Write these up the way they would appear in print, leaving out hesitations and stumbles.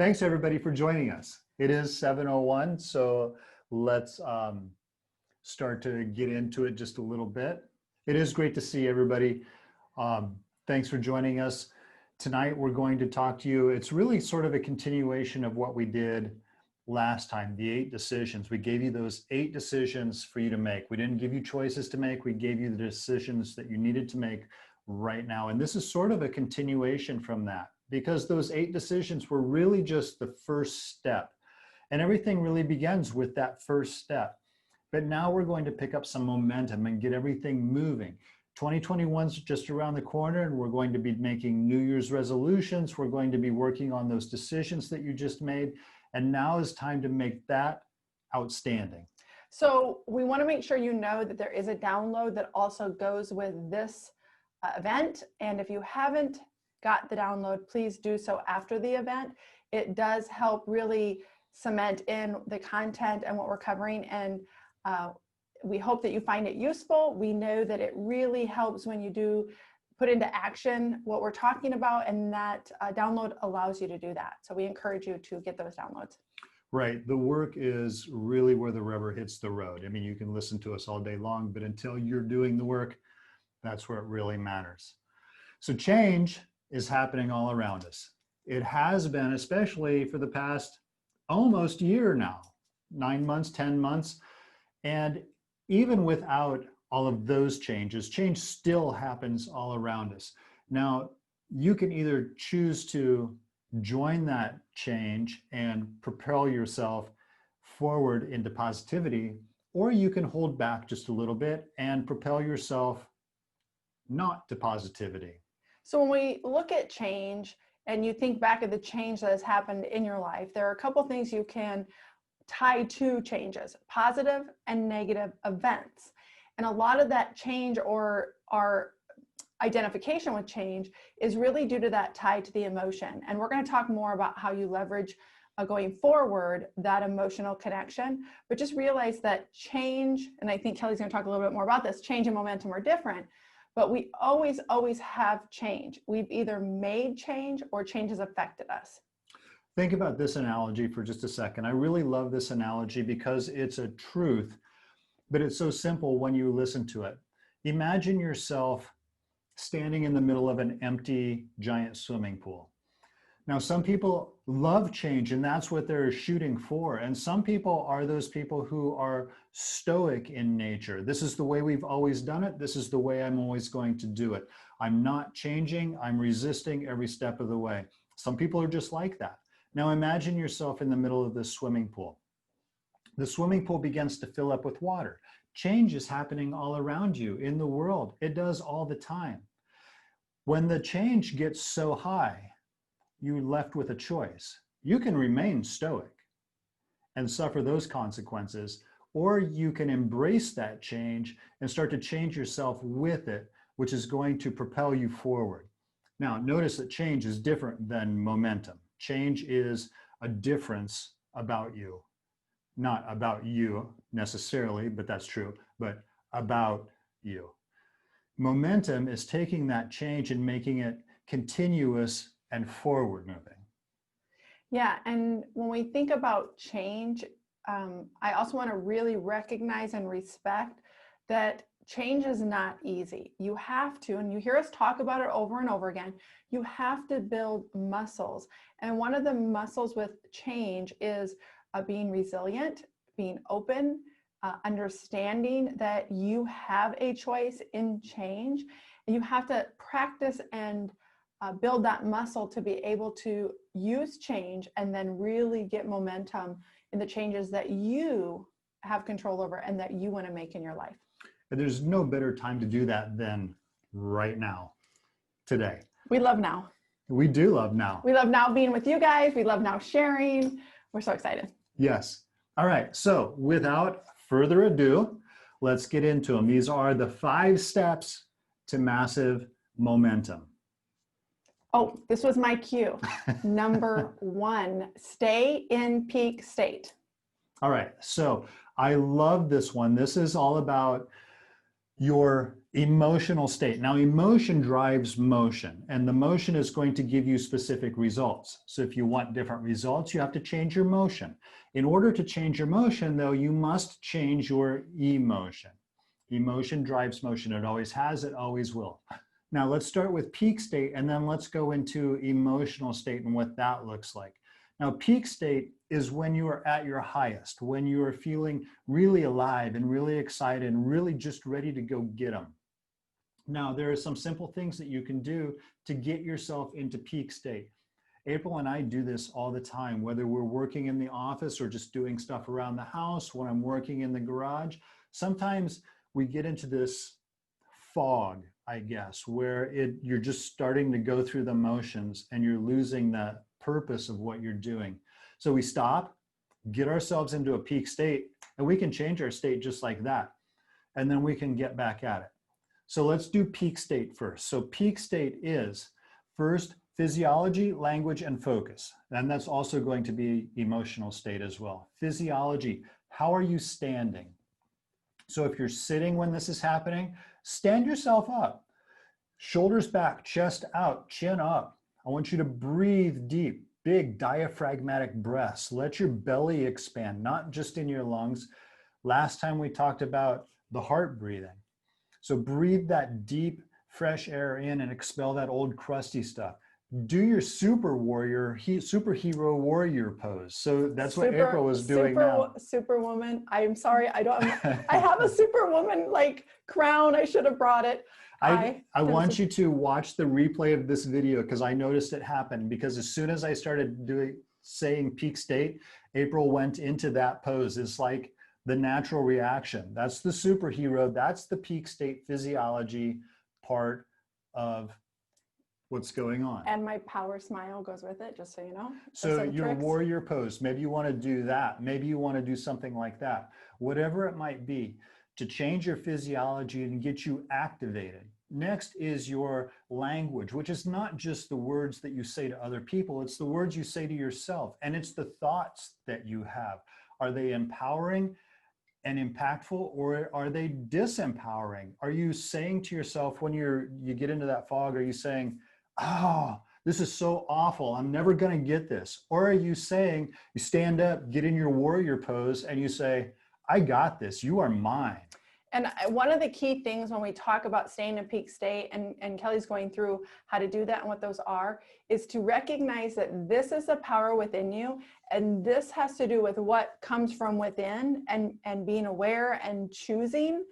Thanks everybody for joining us. It is 7:01, so let's start to get into it just a little bit. It is great to see everybody. Thanks for joining us. Tonight we're going to talk to you. It's really sort of a continuation of what we did last time, the 8 decisions. We gave you those 8 decisions for you to make. We didn't give you choices to make. We gave you the decisions that you needed to make right now. And this is sort of a continuation from that, because those 8 decisions were really just the first step. And everything really begins with that first step. But now we're going to pick up some momentum and get everything moving. 2021 is just around the corner, and we're going to be making New Year's resolutions. We're going to be working on those decisions that you just made. And now is time to make that outstanding. So we want to make sure you know that there is a download that also goes with this event. And if you haven't got the download, please do so after the event. It does help really cement in the content and what we're covering. And we hope that you find it useful. We know that it really helps when you do put into action what we're talking about, and that download allows you to do that. So we encourage you to get those downloads. Right. The work is really where the rubber hits the road. I mean, you can listen to us all day long, but until you're doing the work, that's where it really matters. So change is happening all around us. It has been, especially for the past almost year now, 9 months, 10 months. And even without all of those changes, change still happens all around us. Now, you can either choose to join that change and propel yourself forward into positivity, or you can hold back just a little bit and propel yourself not to positivity. So when we look at change and you think back of the change that has happened in your life, there are a couple things you can tie to changes: positive and negative events. And a lot of that change, or our identification with change, is really due to that tie to the emotion. And we're going to talk more about how you leverage going forward that emotional connection. But just realize that change, and I think Kelly's going to talk a little bit more about this, change and momentum are different, but we always have change. We've either made change or change has affected us. Think about this analogy for just a second. I really love this analogy because it's a truth, but it's so simple when you listen to it. Imagine yourself standing in the middle of an empty giant swimming pool. Now, some people love change and that's what they're shooting for. And some people are those people who are stoic in nature. This is the way we've always done it. This is the way I'm always going to do it. I'm not changing. I'm resisting every step of the way. Some people are just like that. Now imagine yourself in the middle of this swimming pool. The swimming pool begins to fill up with water. Change is happening all around you in the world. It does all the time. When the change gets so high, you're left with a choice. You can remain stoic and suffer those consequences, or you can embrace that change and start to change yourself with it, which is going to propel you forward. Now, notice that change is different than momentum. Change is a difference about you, not about you necessarily, but that's true, but about you. Momentum is taking that change and making it continuous and forward moving. Yeah, and when we think about change, I also want to really recognize and respect that change is not easy. You have to, and you hear us talk about it over and over again, you have to build muscles. And one of the muscles with change is being resilient, being open, understanding that you have a choice in change. And you have to practice and build that muscle to be able to use change and then really get momentum in the changes that you have control over and that you want to make in your life. And there's no better time to do that than right now, today. We love now. We do love now. We love now being with you guys. We love now sharing. We're so excited. Yes. All right. So without further ado, let's get into them. These are the 5 steps to massive momentum. Oh, this was my cue. Number 1, stay in peak state. All right. So I love this one. This is all about your emotional state. Now, emotion drives motion, and the motion is going to give you specific results. So if you want different results, you have to change your motion. In order to change your motion, though, you must change your emotion. Emotion drives motion. It always has, it always will. Now let's start with peak state, and then let's go into emotional state and what that looks like. Now, peak state is when you are at your highest, when you are feeling really alive and really excited and really just ready to go get them. Now, there are some simple things that you can do to get yourself into peak state. April and I do this all the time, whether we're working in the office or just doing stuff around the house, when I'm working in the garage. Sometimes we get into this fog, I guess, where you're just starting to go through the motions and you're losing the purpose of what you're doing. So we stop, get ourselves into a peak state, and we can change our state just like that. And then we can get back at it. So let's do peak state first. So peak state is first physiology, language, and focus. And that's also going to be emotional state as well. Physiology, how are you standing? So if you're sitting when this is happening, stand yourself up. Shoulders back, chest out, chin up. I want you to breathe deep, big diaphragmatic breaths. Let your belly expand, not just in your lungs. Last time we talked about the heart breathing. So breathe that deep, fresh air in and expel that old crusty stuff. Do your superhero warrior pose. So that's what April was doing now. Superwoman. I'm sorry, I have a superwoman like crown. I should have brought it. I want you to watch the replay of this video because I noticed it happen, because as soon as I started saying peak state, April went into that pose. It's like the natural reaction. That's the superhero. That's the peak state physiology part of what's going on. And my power smile goes with it, just so you know. So your warrior pose, maybe you want to do that. Maybe you want to do something like that. Whatever it might be, to change your physiology and get you activated. Next is your language, which is not just the words that you say to other people, it's the words you say to yourself, and it's the thoughts that you have. Are they empowering and impactful, or are they disempowering? Are you saying to yourself when you get into that fog, are you saying, oh, this is so awful, I'm never gonna get this? Or are you saying, you stand up, get in your warrior pose, and you say, I got this, you are mine. And one of the key things when we talk about staying in peak state, and Kelly's going through how to do that and what those are, is to recognize that this is the power within you. And this has to do with what comes from within, and being aware and choosing.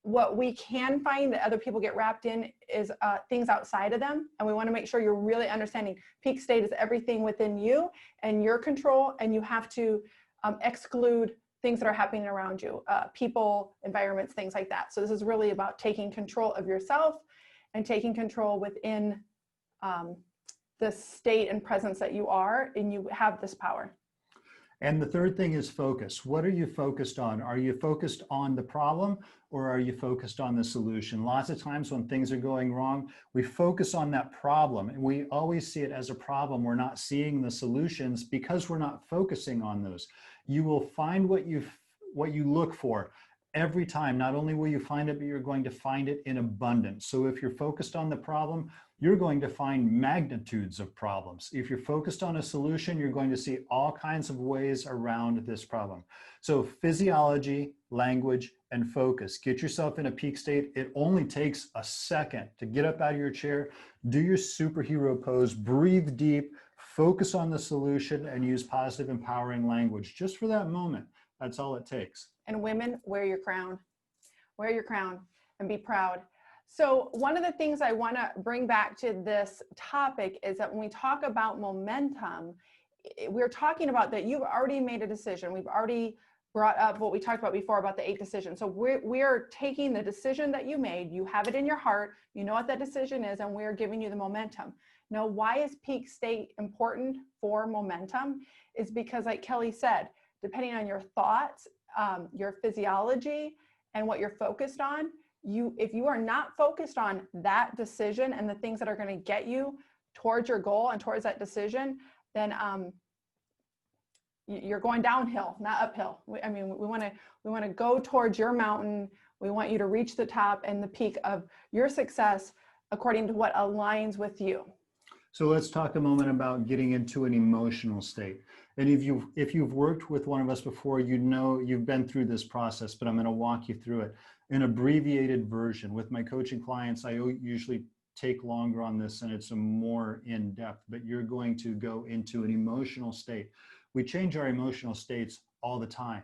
What we can find that other people get wrapped in is things outside of them. And we want to make sure you're really understanding peak state is everything within you and your control. And you have to exclude things that are happening around you, people, environments, things like that. So this is really about taking control of yourself and taking control within the state and presence that you are, and you have this power. And the third thing is focus. What are you focused on? Are you focused on the problem, or are you focused on the solution? Lots of times when things are going wrong, we focus on that problem and we always see it as a problem. We're not seeing the solutions because we're not focusing on those. You will find what you look for every time. Not only will you find it, but you're going to find it in abundance. So if you're focused on the problem, you're going to find magnitudes of problems. If you're focused on a solution, you're going to see all kinds of ways around this problem. So physiology, language, and focus. Get yourself in a peak state. It only takes a second to get up out of your chair, do your superhero pose, breathe deep, focus on the solution, and use positive, empowering language just for that moment. That's all it takes. And women, wear your crown. Wear your crown and be proud. So one of the things I want to bring back to this topic is that when we talk about momentum, we're talking about that you've already made a decision. We've already brought up what we talked about before about the 8 decisions. So we're taking the decision that you made, you have it in your heart, you know what that decision is, and we're giving you the momentum. Now, why is peak state important for momentum? Is because, like Kelly said, depending on your thoughts, your physiology, and what you're focused on, if you are not focused on that decision and the things that are going to get you towards your goal and towards that decision, then you're going downhill, not uphill. We want to go towards your mountain We want you to reach the top and the peak of your success according to what aligns with you. So let's talk a moment about getting into an emotional state. And if you've worked with one of us before, you know you've been through this process, but I'm going to walk you through it. An abbreviated version. With my coaching clients, I usually take longer on this and it's a more in-depth, but you're going to go into an emotional state. We change our emotional states all the time.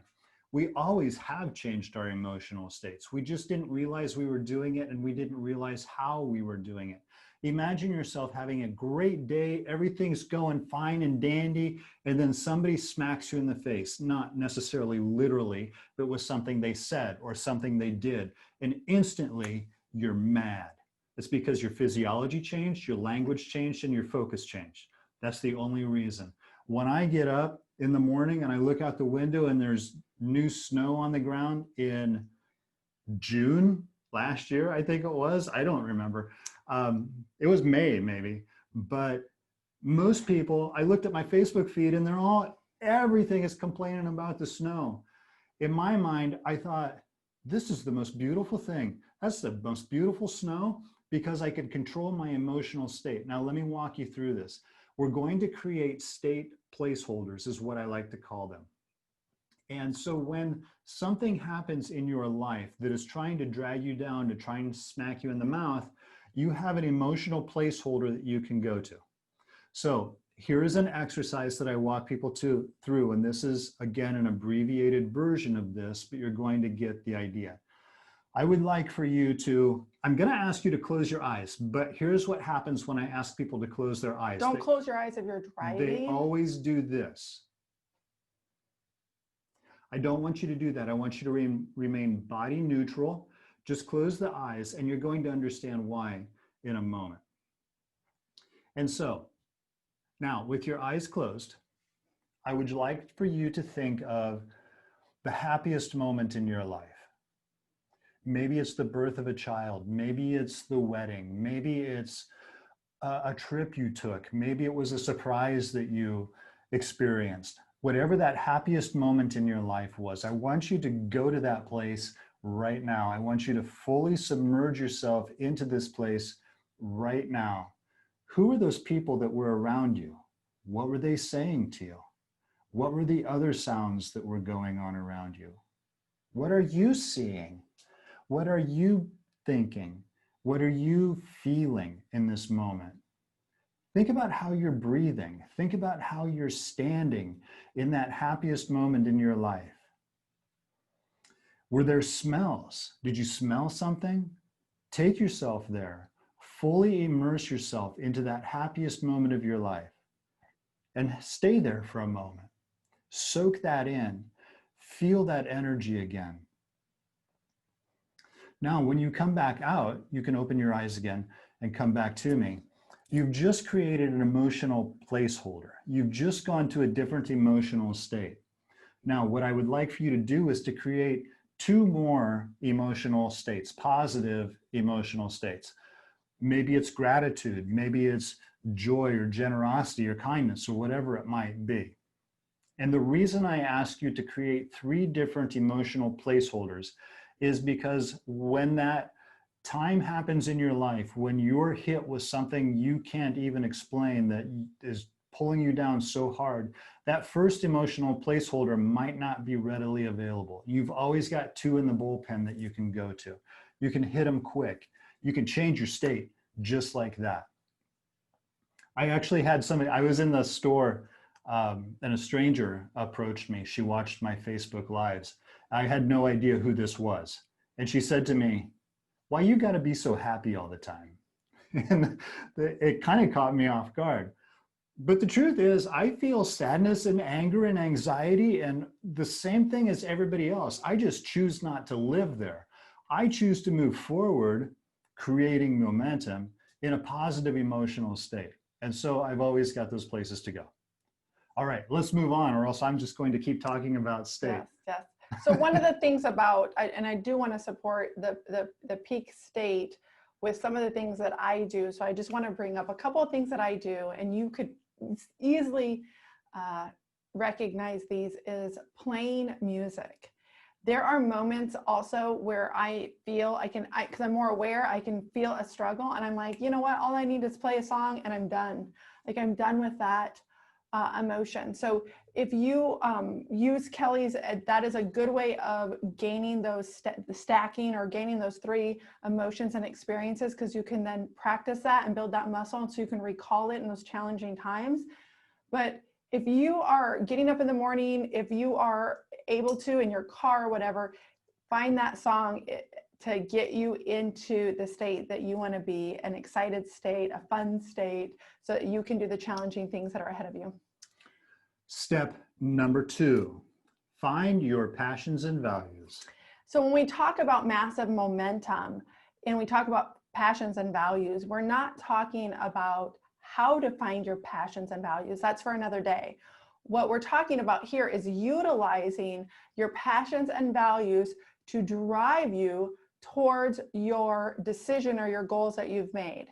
We always have changed our emotional states. We just didn't realize we were doing it, and we didn't realize how we were doing it. Imagine yourself having a great day, everything's going fine and dandy, and then somebody smacks you in the face, not necessarily literally, but with something they said or something they did, and instantly you're mad. It's because your physiology changed, your language changed, and your focus changed. That's the only reason. When I get up in the morning and I look out the window and there's new snow on the ground in June last year, I think it was, I don't remember. It was May maybe, but most people, I looked at my Facebook feed and everything is complaining about the snow. In my mind, I thought, this is the most beautiful thing. That's the most beautiful snow because I could control my emotional state. Now, let me walk you through this. We're going to create state placeholders is what I like to call them. And so when something happens in your life that is trying to drag you down, to try and smack you in the mouth, you have an emotional placeholder that you can go to. So here is an exercise that I walk people through, and this is, again, an abbreviated version of this, but you're going to get the idea. I would like for you to, I'm going to ask you to close your eyes, but here's what happens when I ask people to close their eyes. Don't close your eyes if you're driving. They always do this. I don't want you to do that. I want you to remain body neutral. Just close the eyes, and you're going to understand why in a moment. And so, now with your eyes closed, I would like for you to think of the happiest moment in your life. Maybe it's the birth of a child. Maybe it's the wedding. Maybe it's a trip you took. Maybe it was a surprise that you experienced. Whatever that happiest moment in your life was, I want you to go to that place right now. I want you to fully submerge yourself into this place right now. Who were those people that were around you? What were they saying to you? What were the other sounds that were going on around you? What are you seeing? What are you thinking? What are you feeling in this moment? Think about how you're breathing. Think about how you're standing in that happiest moment in your life. Were there smells? Did you smell something? Take yourself there. Fully immerse yourself into that happiest moment of your life and stay there for a moment. Soak that in. Feel that energy again. Now, when you come back out, you can open your eyes again and come back to me. You've just created an emotional placeholder. You've just gone to a different emotional state. Now, what I would like for you to do is to create 2 more emotional states, positive emotional states. Maybe it's gratitude, maybe it's joy or generosity or kindness or whatever it might be. And the reason I ask you to create 3 different emotional placeholders is because when that time happens in your life, when you're hit with something you can't even explain that is pulling you down so hard, that first emotional placeholder might not be readily available. You've always got 2 in the bullpen that you can go to. You can hit them quick. You can change your state just like that. I actually had somebody, I was in the store and a stranger approached me. She watched my Facebook Lives. I had no idea who this was. And she said to me, "Why you gotta be so happy all the time?" And it kind of caught me off guard. But the truth is, I feel sadness and anger and anxiety and the same thing as everybody else. I just choose not to live there. I choose to move forward, creating momentum in a positive emotional state. And so I've always got those places to go. All right, let's move on, or else I'm just going to keep talking about state. Yes. So one of the things about, and I do want to support the peak state with some of the things that I do. So I just want to bring up a couple of things that I do, and you could easily recognize these, is playing music. There are moments also where I feel because I'm more aware, I can feel a struggle and I'm like, you know what, all I need is play a song and I'm done. Like I'm done with that emotion. So if you use Kelly's, that is a good way of gaining those stacking or gaining those 3 emotions and experiences, because you can then practice that and build that muscle, and so you can recall it in those challenging times. But if you are getting up in the morning, if you are able to in your car or whatever, find that song to get you into the state that you want to be, an excited state, a fun state, so that you can do the challenging things that are ahead of you. Step number 2, find your passions and values. So when we talk about massive momentum and we talk about passions and values, we're not talking about how to find your passions and values. That's for another day. What we're talking about here is utilizing your passions and values to drive you towards your decision or your goals that you've made.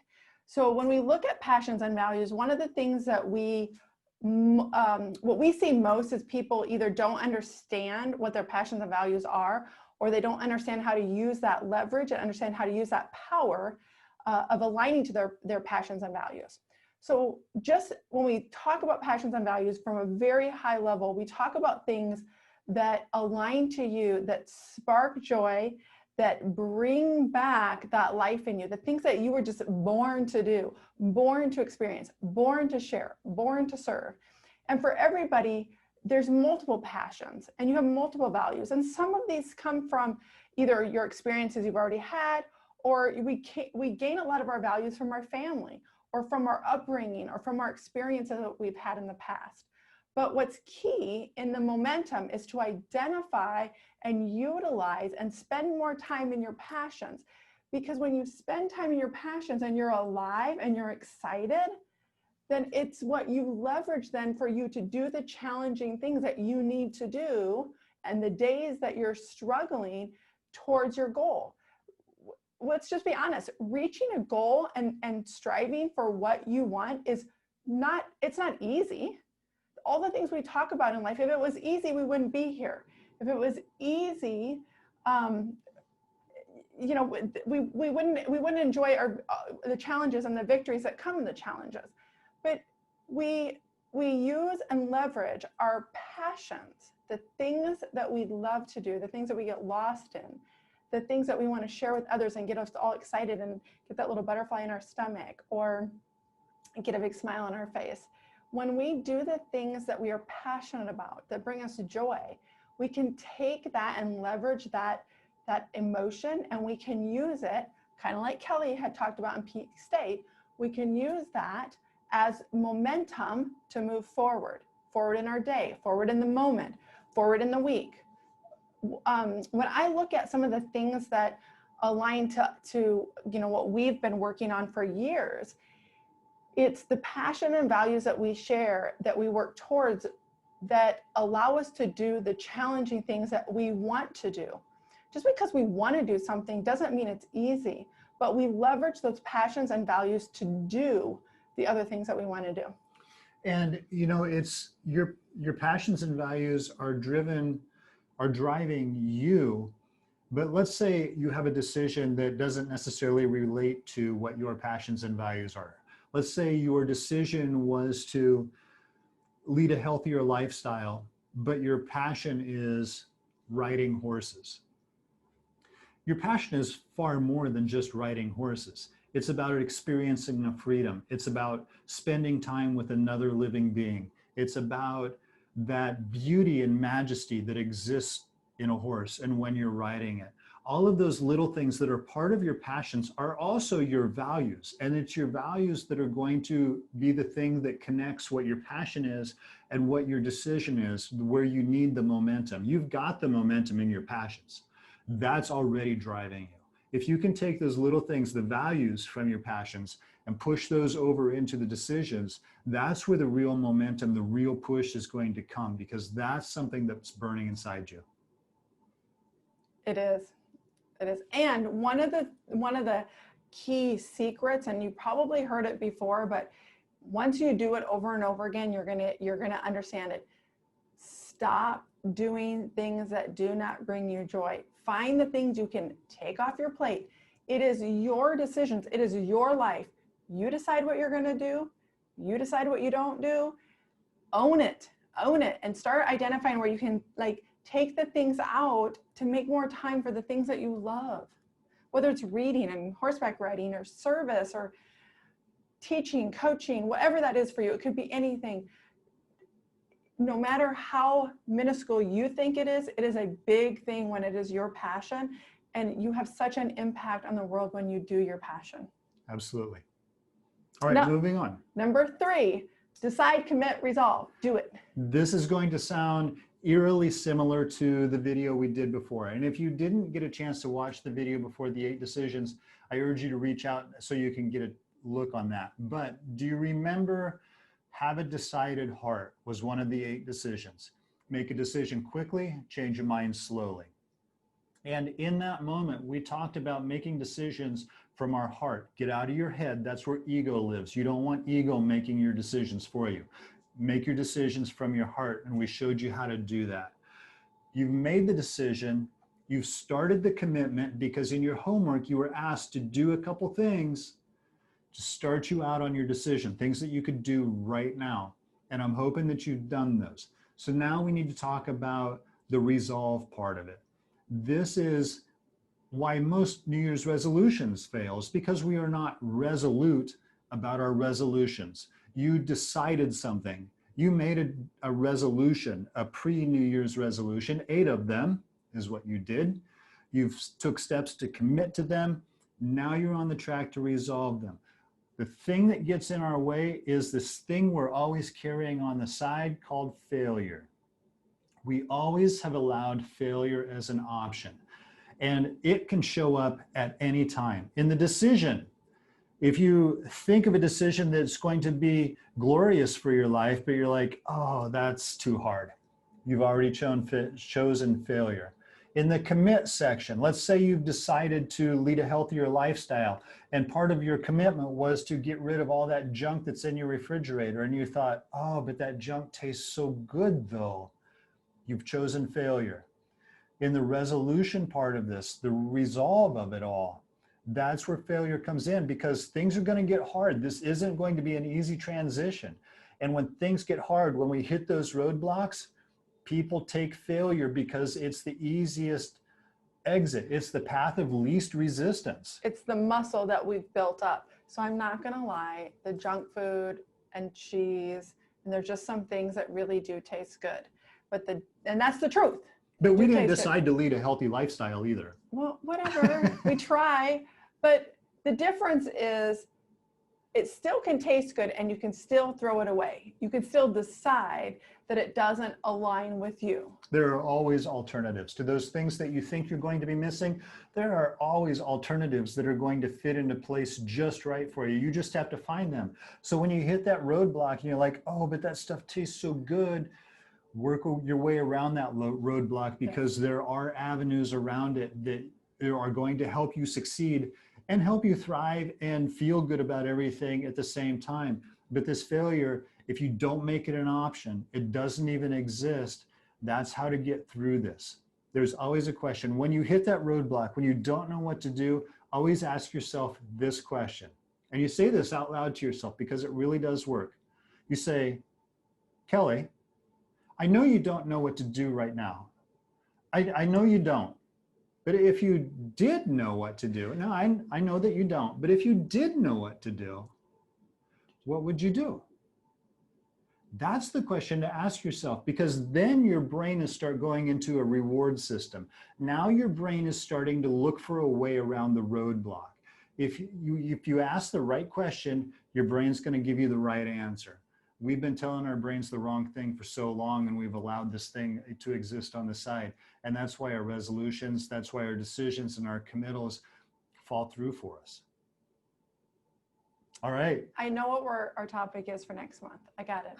So when we look at passions and values, one of the things that what we see most is people either don't understand what their passions and values are, or they don't understand how to use that leverage and understand how to use that power of aligning to their passions and values. So just when we talk about passions and values from a very high level, we talk about things that align to you, that spark joy, that bring back that life in you, the things that you were just born to do, born to experience, born to share, born to serve. And for everybody, there's multiple passions and you have multiple values. And some of these come from either your experiences you've already had, or we gain a lot of our values from our family, or from our upbringing, or from our experiences that we've had in the past. But what's key in the momentum is to identify and utilize and spend more time in your passions. Because when you spend time in your passions and you're alive and you're excited, then it's what you leverage then for you to do the challenging things that you need to do and the days that you're struggling towards your goal. Let's just be honest, reaching a goal and striving for what you want it's not easy. All the things we talk about in life, if it was easy, we wouldn't be here. If it was easy, we wouldn't enjoy the challenges and the victories that come in the challenges. But we use and leverage our passions, the things that we love to do, the things that we get lost in, the things that we want to share with others and get us all excited and get that little butterfly in our stomach or get a big smile on our face. When we do the things that we are passionate about, that bring us joy, we can take that and leverage that emotion, and we can use it, kind of like Kelly had talked about in Peak State, we can use that as momentum to move forward in our day, forward in the moment, forward in the week. When I look at some of the things that align to what we've been working on for years, it's the passion and values that we share, that we work towards, that allow us to do the challenging things that we want to do. Just because we want to do something doesn't mean it's easy, but we leverage those passions and values to do the other things that we want to do. And it's your passions and values are driving you. But let's say you have a decision that doesn't necessarily relate to what your passions and values are. Let's say your decision was to lead a healthier lifestyle, but your passion is riding horses. Your passion is far more than just riding horses. It's about experiencing the freedom. It's about spending time with another living being. It's about that beauty and majesty that exists in a horse and when you're riding it. All of those little things that are part of your passions are also your values. And it's your values that are going to be the thing that connects what your passion is and what your decision is, where you need the momentum. You've got the momentum in your passions. That's already driving you. If you can take those little things, the values from your passions, and push those over into the decisions, that's where the real momentum, the real push is going to come, because that's something that's burning inside you. It is. It is. And one of the key secrets, and you probably heard it before, but once you do it over and over again, you're gonna understand it. stop doing things that do not bring you joy. Find the things you can take off your plate. It is your decisions. It is your life. You decide what you're going to do. You decide what you don't do. Own it, and start identifying where you can like take the things out to make more time for the things that you love, whether it's reading and horseback riding or service or teaching, coaching, whatever that is for you. It could be anything. No matter how minuscule you think it is a big thing when it is your passion, and you have such an impact on the world when you do your passion. Absolutely. All right, Now, moving on. Number 3, decide, commit, resolve. Do it. This is going to sound eerily similar to the video we did before. And if you didn't get a chance to watch the video before the 8 decisions, I urge you to reach out so you can get a look on that. But do you remember have a decided heart was one of the 8 decisions? Make a decision quickly, change your mind slowly. And in that moment, we talked about making decisions from our heart. Get out of your head. That's where ego lives. You don't want ego making your decisions for you. Make your decisions from your heart. And we showed you how to do that. You've made the decision. You've started the commitment because in your homework, you were asked to do a couple things to start you out on your decision, things that you could do right now. And I'm hoping that you've done those. So now we need to talk about the resolve part of it. This is why most New Year's resolutions fails, because we are not resolute about our resolutions. You decided something. You made a resolution, a pre-New Year's resolution, 8 of them is what you did. You've took steps to commit to them. Now you're on the track to resolve them. The thing that gets in our way is this thing we're always carrying on the side called failure. We always have allowed failure as an option, and it can show up at any time. In the decision, if you think of a decision that's going to be glorious for your life, but you're like, oh, that's too hard. You've already chosen failure. In the commit section, let's say you've decided to lead a healthier lifestyle, and part of your commitment was to get rid of all that junk that's in your refrigerator, and you thought, oh, but that junk tastes so good though. You've chosen failure. In the resolution part of this, the resolve of it all, that's where failure comes in, because things are going to get hard. This isn't going to be an easy transition. And when things get hard, when we hit those roadblocks, people take failure because it's the easiest exit. It's the path of least resistance. It's the muscle that we've built up. So I'm not going to lie, the junk food and cheese, and there's just some things that really do taste good. And that's the truth. But we didn't decide to lead a healthy lifestyle either. Well, whatever, we try. But the difference is it still can taste good and you can still throw it away. You can still decide that it doesn't align with you. There are always alternatives to those things that you think you're going to be missing. There are always alternatives that are going to fit into place just right for you. You just have to find them. So when you hit that roadblock and you're like, oh, but that stuff tastes so good, work your way around that roadblock, because there are avenues around it that are going to help you succeed and help you thrive and feel good about everything at the same time. But this failure, if you don't make it an option, it doesn't even exist. That's how to get through this. There's always a question. When you hit that roadblock, when you don't know what to do, always ask yourself this question. And you say this out loud to yourself because it really does work. You say, Kelly, I know you don't know what to do right now. I know you don't. But if you did know what to do, no, I know that you don't, but if you did know what to do, what would you do? That's the question to ask yourself, because then your brain is start going into a reward system. Now your brain is starting to look for a way around the roadblock. If you ask the right question, your brain's going to give you the right answer. We've been telling our brains the wrong thing for so long, and we've allowed this thing to exist on the side. And that's why our resolutions, that's why our decisions and our committals fall through for us. All right. I know what our topic is for next month. I got it.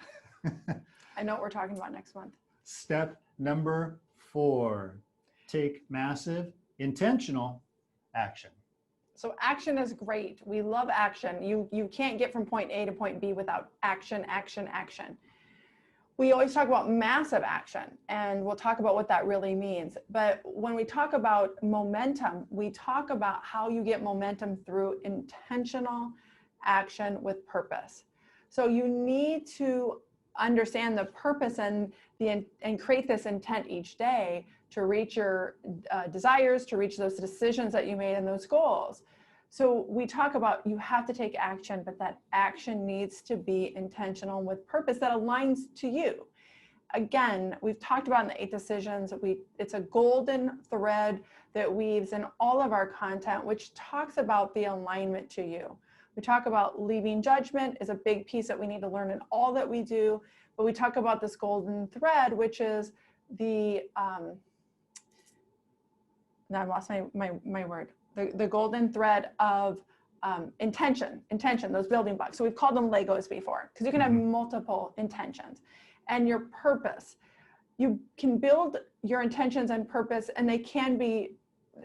I know what we're talking about next month. Step number 4, take massive, intentional action. So action is great. We love action. You can't get from point A to point B without action, action, action. we always talk about massive action, and we'll talk about what that really means. But when we talk about momentum, we talk about how you get momentum through intentional action with purpose. So you need to understand the purpose and create this intent each day to reach your desires, to reach those decisions that you made and those goals. So we talk about you have to take action, but that action needs to be intentional with purpose that aligns to you. Again, we've talked about in the 8 decisions, it's a golden thread that weaves in all of our content, which talks about the alignment to you. We talk about leaving judgment is a big piece that we need to learn in all that we do, but we talk about this golden thread, which is the, now I've lost my word. The golden thread of intention, those building blocks. So we've called them Legos before, because you can have multiple intentions. And your purpose. You can build your intentions and purpose, and they can be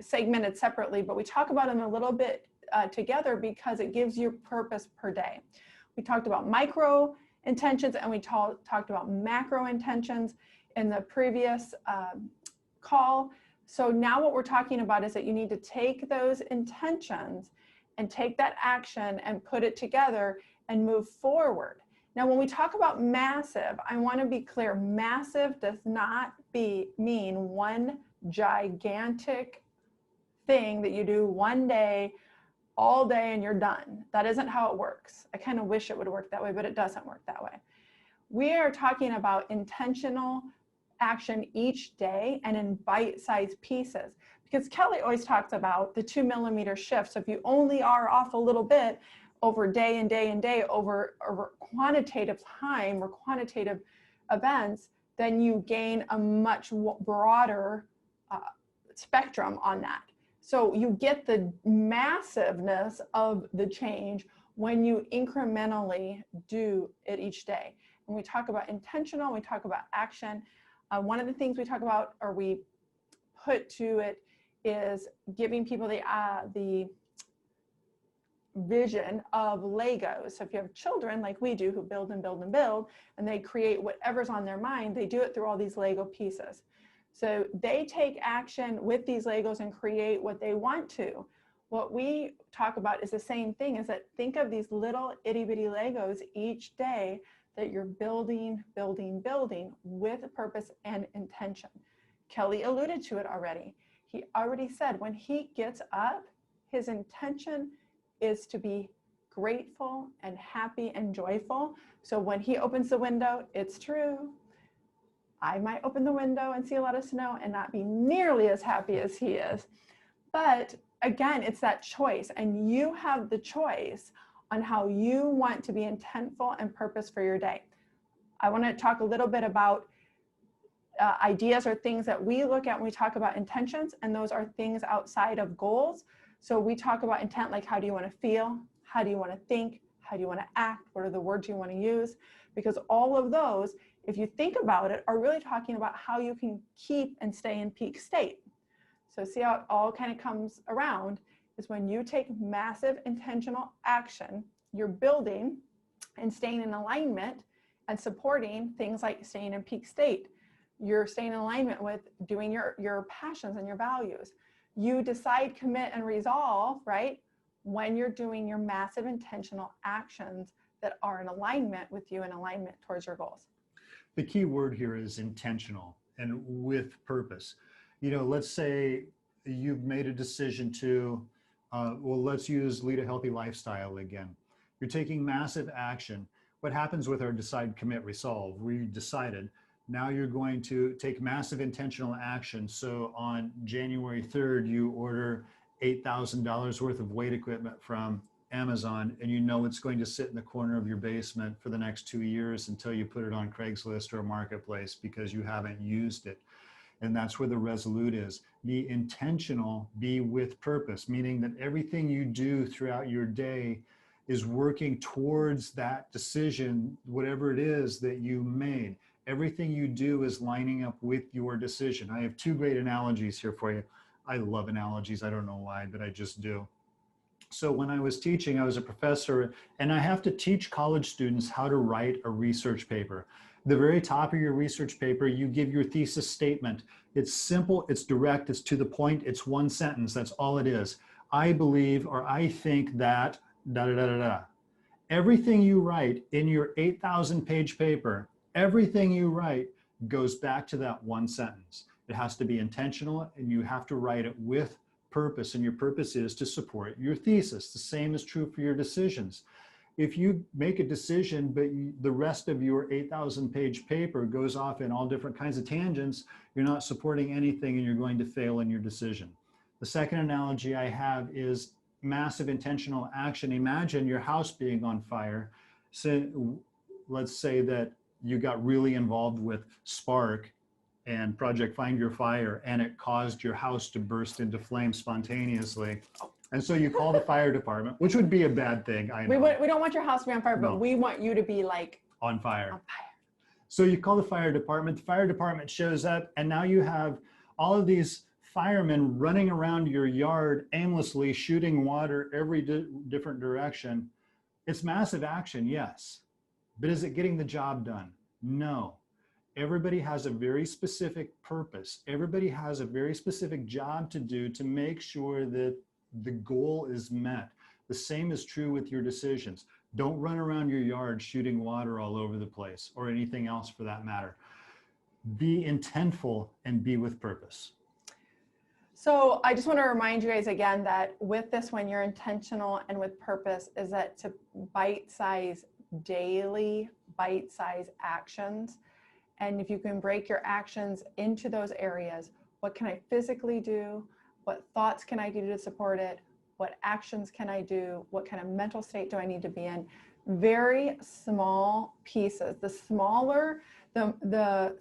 segmented separately, but we talk about them a little bit together because it gives you purpose per day. We talked about micro intentions, and we talked about macro intentions in the previous call. So now what we're talking about is that you need to take those intentions and take that action and put it together and move forward. Now, when we talk about massive, I want to be clear, massive does not mean one gigantic thing that you do one day, all day, and you're done. That isn't how it works. I kind of wish it would work that way, but it doesn't work that way. We are talking about intentional action each day and in bite-sized pieces, because Kelly always talks about the 2 millimeter shift. So if you only are off a little bit over day and day and day over quantitative time or quantitative events, then you gain a much broader spectrum on that. So you get the massiveness of the change when you incrementally do it each day. When we talk about intentional, we talk about action. One of the things we talk about, or we put to it, is giving people the vision of Legos. So if you have children like we do who build and build and build, and they create whatever's on their mind, they do it through all these Lego pieces. So they take action with these Legos and create what they want to. What we talk about is the same thing, is that think of these little itty bitty Legos each day that you're building with purpose and intention. Kelly alluded to it already. He already said when he gets up, his intention is to be grateful and happy and joyful. So when he opens the window, it's true, I might open the window and see a lot of snow and not be nearly as happy as he is. But again, it's that choice, and you have the choice on how you want to be intentful and purpose for your day. I want to talk a little bit about ideas or things that we look at when we talk about intentions, and those are things outside of goals. So we talk about intent, like how do you want to feel? How do you want to think? How do you want to act? What are the words you want to use? Because all of those, if you think about it, are really talking about how you can keep and stay in peak state. So see how it all kind of comes around is when you take massive intentional action, you're building and staying in alignment and supporting things like staying in peak state. You're staying in alignment with doing your passions and your values. You decide, commit, and resolve, right? When you're doing your massive intentional actions that are in alignment with you, in alignment towards your goals. The key word here is intentional and with purpose. You know, let's say you've made a decision to, well, let's use lead a healthy lifestyle again. You're taking massive action. What happens with our decide, commit, resolve? We decided. Now you're going to take massive intentional action. So on January 3rd, you order $8,000 worth of weight equipment from Amazon, and you know it's going to sit in the corner of your basement for the next 2 years until you put it on Craigslist or Marketplace because you haven't used it. And that's where the resolute is. Be intentional, be with purpose, meaning that everything you do throughout your day is working towards that decision, whatever it is that you made. Everything you do is lining up with your decision. I have two great analogies here for you. I love analogies. I don't know why, but I just do. So when I was teaching, I was a professor, and I have to teach college students how to write a research paper. The very top of your research paper, you give your thesis statement. It's simple, it's direct, it's to the point, it's one sentence. That's all it is. I believe, or I think that, da da da da da. Everything you write in your 8,000 page paper, everything you write goes back to that one sentence. It has to be intentional, and you have to write it with purpose, and your purpose is to support your thesis. The same is true for your decisions. If you make a decision, but the rest of your 8,000 page paper goes off in all different kinds of tangents, you're not supporting anything and you're going to fail in your decision. The second analogy I have is massive intentional action. Imagine your house being on fire. So let's say that you got really involved with Spark and Project Find Your Fire, and it caused your house to burst into flames spontaneously. And so you call the fire department, which would be a bad thing. I know. We don't want your house to be on fire, but No. we want you to be like On fire. on fire. So you call the fire department shows up, and now you have all of these firemen running around your yard aimlessly, shooting water every different direction. It's massive action, yes. But is it getting the job done? No. Everybody has a very specific purpose. Everybody has a very specific job to do to make sure that the goal is met. The same is true with your decisions. Don't run around your yard shooting water all over the place, or anything else for that matter. Be intentful and be with purpose. So I just want to remind you guys again that with this, when you're intentional and with purpose, is that to bite-size daily, bite-size actions. And if you can break your actions into those areas, what can I physically do? What thoughts can I do to support it? What actions can I do? What kind of mental state do I need to be in? Very small pieces. The smaller the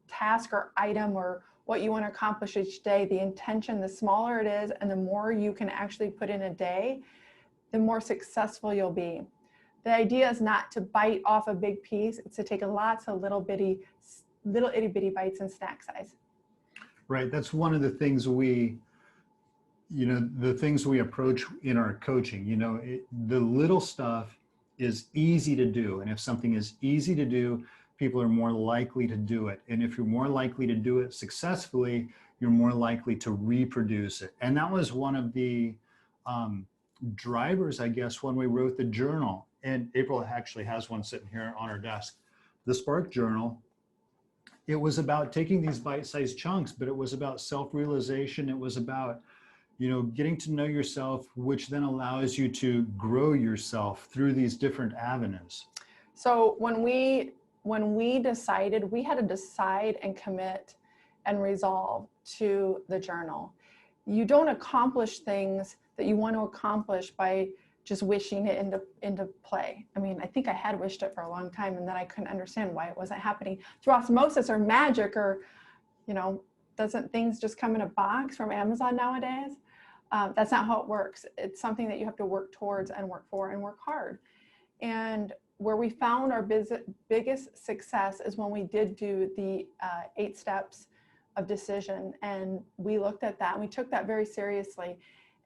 task or item or what you want to accomplish each day, the intention, the smaller it is, and the more you can actually put in a day, the more successful you'll be. The idea is not to bite off a big piece. It's to take lots of little itty bitty bites in snack size. Right. That's one of the things the things we approach in our coaching. The little stuff is easy to do. And if something is easy to do, people are more likely to do it. And if you're more likely to do it successfully, you're more likely to reproduce it. And that was one of the drivers, I guess, when we wrote the journal. And April actually has one sitting here on her desk. The Spark Journal. It was about taking these bite-sized chunks, but it was about self-realization. It was about, getting to know yourself, which then allows you to grow yourself through these different avenues. So when we decided, we had to decide and commit and resolve to the journal. You don't accomplish things that you want to accomplish by just wishing it into play. I mean, I think I had wished it for a long time, and then I couldn't understand why it wasn't happening through osmosis or magic, or, doesn't things just come in a box from Amazon nowadays? That's not how it works. It's something that you have to work towards and work for and work hard. And where we found our biggest success is when we did do the 8 steps of decision, and we looked at that and we took that very seriously.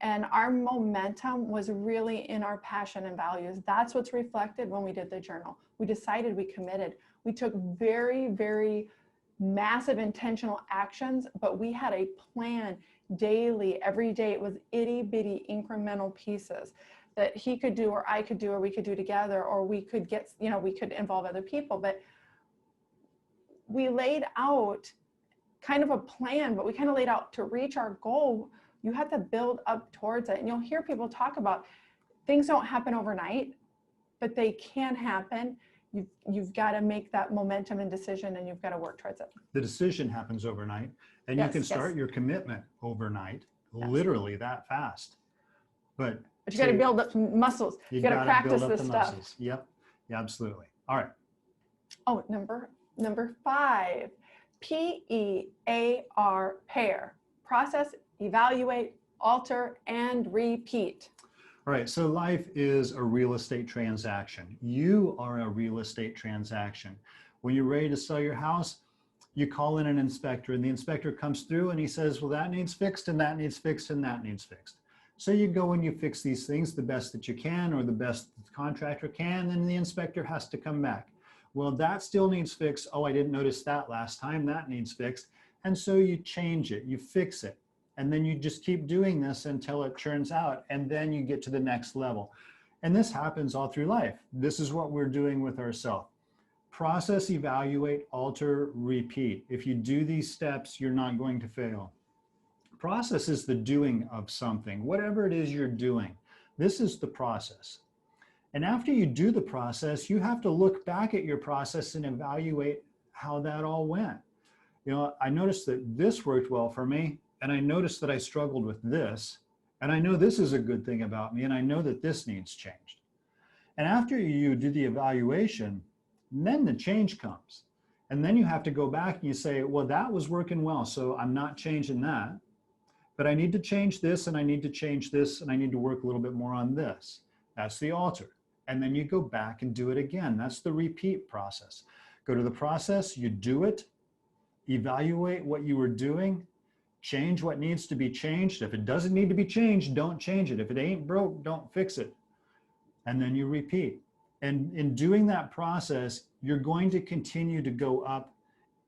And our momentum was really in our passion and values. That's what's reflected when we did the journal. We decided, we committed. We took very, very massive intentional actions, but we had a plan daily, every day. It was itty bitty incremental pieces that he could do, or I could do, or we could do together, or we could get, we could involve other people. But we laid out kind of a plan, but we kind of laid out to reach our goal. You have to build up towards it. And you'll hear people talk about things don't happen overnight, but they can happen. You've got to make that momentum and decision, and you've got to work towards it. The decision happens overnight, and you can start your commitment overnight, literally that fast. But you got to build up muscles. You got to practice this stuff. Muscles. Yep, yeah, absolutely. All right. Oh, number 5, PEAR, pair. Process, evaluate, alter, and repeat. All right, so life is a real estate transaction. You are a real estate transaction. When you're ready to sell your house, you call in an inspector, and the inspector comes through and he says, well, that needs fixed, and that needs fixed, and that needs fixed. So you go and you fix these things the best that you can, or the best the contractor can, and the inspector has to come back. Well, that still needs fixed. Oh, I didn't notice that last time. That needs fixed. And so you change it, you fix it. And then you just keep doing this until it churns out. And then you get to the next level. And this happens all through life. This is what we're doing with ourselves. Process, evaluate, alter, repeat. If you do these steps, you're not going to fail. Process is the doing of something, whatever it is you're doing. This is the process. And after you do the process, you have to look back at your process and evaluate how that all went. You know, I noticed that this worked well for me, and I noticed that I struggled with this, and I know this is a good thing about me, and I know that this needs changed. And after you do the evaluation, then the change comes. And then you have to go back and you say, well, that was working well, so I'm not changing that. But I need to change this, and I need to change this, and I need to work a little bit more on this. That's the alter. And then you go back and do it again. That's the repeat process. Go to the process, you do it, evaluate what you were doing, change what needs to be changed. If it doesn't need to be changed, don't change it. If it ain't broke, don't fix it. And then you repeat. And in doing that process, you're going to continue to go up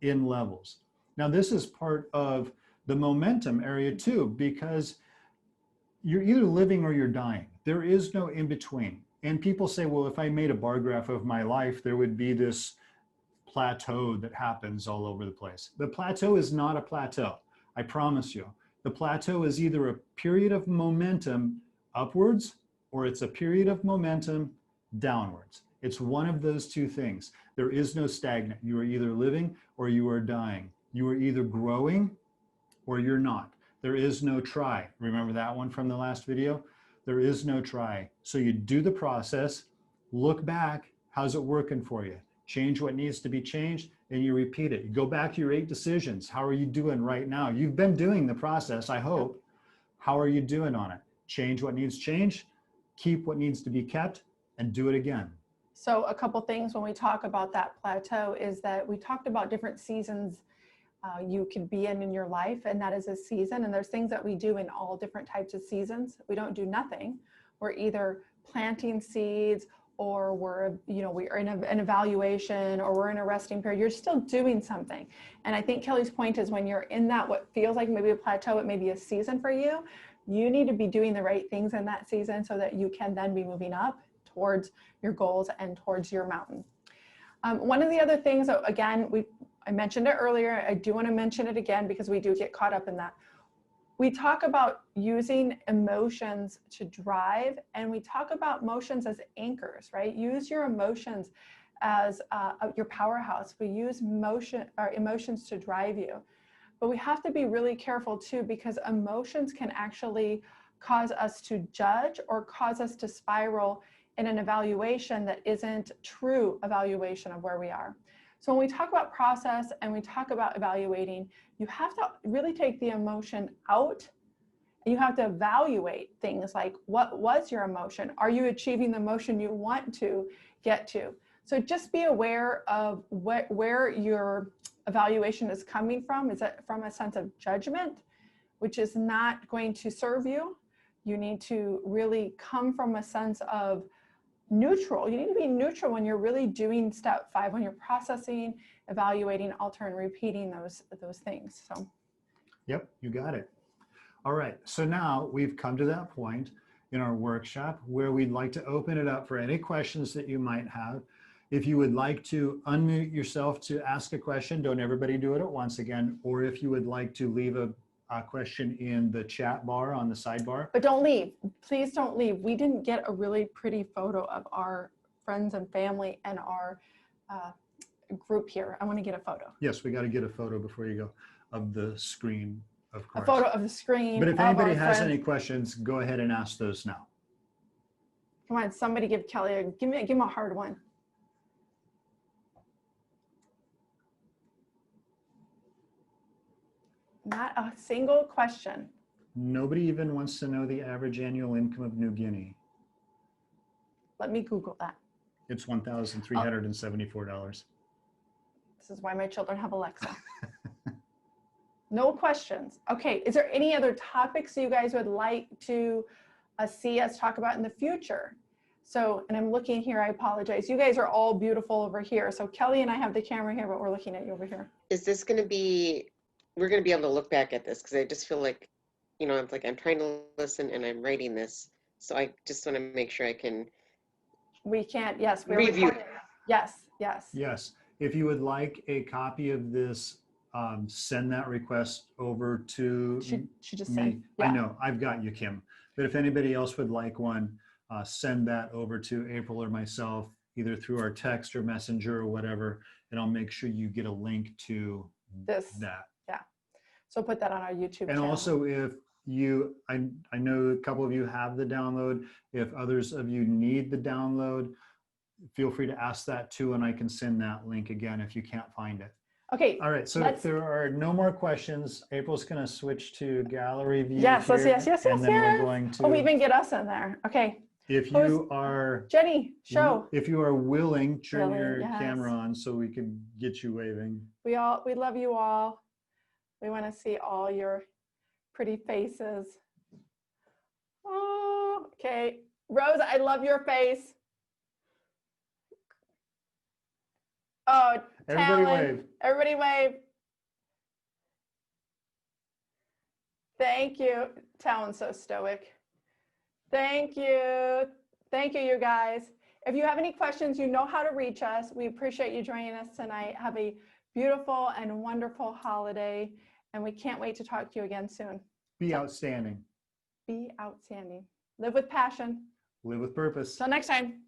in levels. Now, this is part of the momentum area too, because you're either living or you're dying. There is no in between. And people say, well, if I made a bar graph of my life, there would be this plateau that happens all over the place. The plateau is not a plateau, I promise you. The plateau is either a period of momentum upwards, or it's a period of momentum downwards. It's one of those two things. There is no stagnant. You are either living or you are dying. You are either growing or you're not. There is no try. Remember that one from the last video? There is no try. So you do the process, look back, how's it working for you? Change what needs to be changed, and you repeat it. You go back to your 8 decisions. How are you doing right now? You've been doing the process, I hope. How are you doing on it? Change what needs changed, keep what needs to be kept, and do it again. So a couple things when we talk about that plateau is that we talked about different seasons you could be in your life, and that is a season. And there's things that we do in all different types of seasons. We don't do nothing. We're either planting seeds, or we're in an evaluation, or we're in a resting period. You're still doing something. And I think Kelly's point is, when you're in that, what feels like maybe a plateau, it may be a season for you. You need to be doing the right things in that season so that you can then be moving up towards your goals and towards your mountain. One of the other things that, again, I mentioned it earlier, I do want to mention it again because we do get caught up in that. We talk about using emotions to drive, and we talk about emotions as anchors, right? Use your emotions as your powerhouse. We use emotions to drive you. But we have to be really careful too, because emotions can actually cause us to judge or cause us to spiral in an evaluation that isn't true evaluation of where we are. So when we talk about process and we talk about evaluating, you have to really take the emotion out, and you have to evaluate things like, what was your emotion? Are you achieving the emotion you want to get to? So just be aware of where your evaluation is coming from. Is it from a sense of judgment, which is not going to serve you? You need to really come from a sense of neutral. You need to be neutral when you're really doing step 5, when you're processing, evaluating, alter, and repeating those things. So, yep, you got it. All right, so now we've come to that point in our workshop where we'd like to open it up for any questions that you might have. If you would like to unmute yourself to ask a question, don't everybody do it at once again, or if you would like to leave a question in the chat bar on the sidebar. But don't leave. Please don't leave. We didn't get a really pretty photo of our friends and family and our group here. I want to get a photo. Yes, we got to get a photo before you go of the screen, of course. A photo of the screen. But if anybody has any questions, go ahead and ask those now. Come on, somebody give Kelly give him a hard one. Not a single question. Nobody even wants to know the average annual income of New Guinea. Let me Google that. It's $1,374. This is why my children have Alexa. No questions. Okay, is there any other topics you guys would like to see us talk about in the future. So, and I'm looking here, I apologize. You guys are all beautiful over here. So Kelly and I have the camera here, but we're looking at you over here. Is this going to be, we're going to be able to look back at this? Because I just feel like, you know, I'm trying to listen and I'm writing this. So I just want to make sure I can We can't, yes, we're review. recording. Yes, yes. Yes. If you would like a copy of this, send that request over to She just me. said, I yeah. know, I've got you, Kim. But if anybody else would like one, send that over to April or myself, either through our text or messenger or whatever, and I'll make sure you get a link to This, that. so put that on our YouTube And channel. also, if you, I know a couple of you have the download. If others of you need the download, feel free to ask that too, and I can send that link again if you can't find it. Okay, All right, so if there are no more questions, April's going to switch to gallery view. yes, here, yes, and then we're going to. Oh, we even get us in there. Okay, if you are, Jenny, show. if you are willing, turn Willing, your yes. camera on so we can get you waving. We love you all. We want to see all your pretty faces. Oh, okay. Rose, I love your face. Oh, Everybody Talon. wave. Everybody wave. Thank you. Talon's so stoic. Thank you. Thank you, you guys. If you have any questions, you know how to reach us. We appreciate you joining us tonight. Have a beautiful and wonderful holiday, and we can't wait to talk to you again soon. Be outstanding. Be outstanding. Live with passion. Live with purpose. Till next time.